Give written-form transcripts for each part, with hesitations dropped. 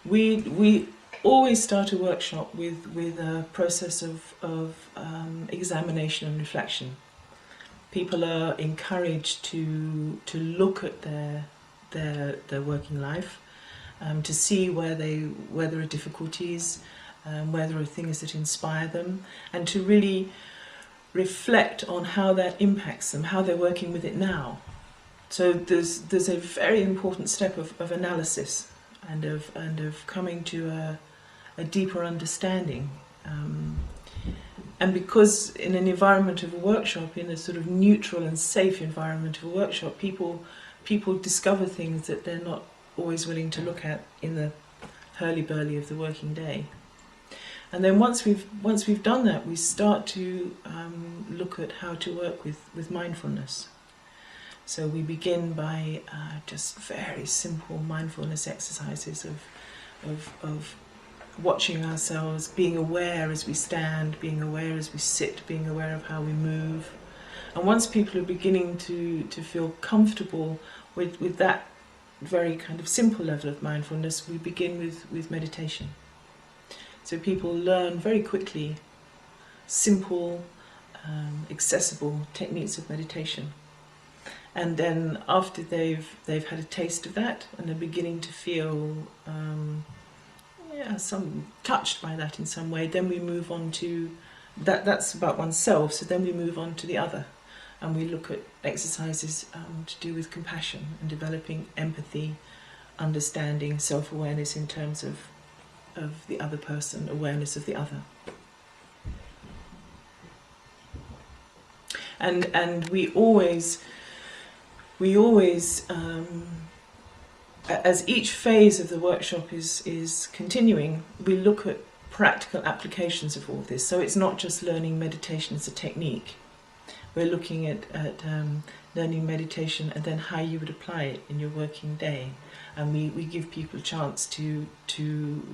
We always start a workshop with a process of examination and reflection. People are encouraged to look at their working life, to see where there are difficulties, where there are things that inspire them, and to really reflect on how that impacts them, how they're working with it now. So there's a very important step of analysis and of coming to a deeper understanding. And because in an environment of a workshop, in a sort of neutral and safe environment of a workshop, people discover things that they're not always willing to look at in the hurly-burly of the working day. And then once we've done that, we start to look at how to work with mindfulness. So we begin by just very simple mindfulness exercises of watching ourselves, being aware as we stand, being aware as we sit, being aware of how we move. And once people are beginning to feel comfortable with that very kind of simple level of mindfulness, we begin with meditation. So people learn very quickly simple, accessible techniques of meditation. And then after they've had a taste of that and are beginning to feel some touched by that in some way, then we move on to that's about oneself. So then we move on to the other, and we look at exercises to do with compassion and developing empathy, understanding, self-awareness in terms of the other person, awareness of the other. And we always as each phase of the workshop is continuing, we look at practical applications of all this. So it's not just learning meditation as a technique. We're looking at learning meditation and then how you would apply it in your working day. And we give people a chance to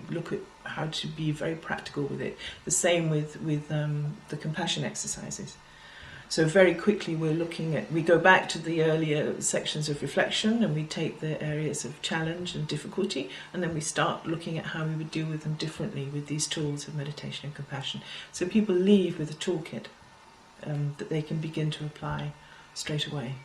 look at how to be very practical with it. The same with the compassion exercises. So very quickly we go back to the earlier sections of reflection, and we take the areas of challenge and difficulty, and then we start looking at how we would deal with them differently with these tools of meditation and compassion. So people leave with a toolkit that they can begin to apply straight away.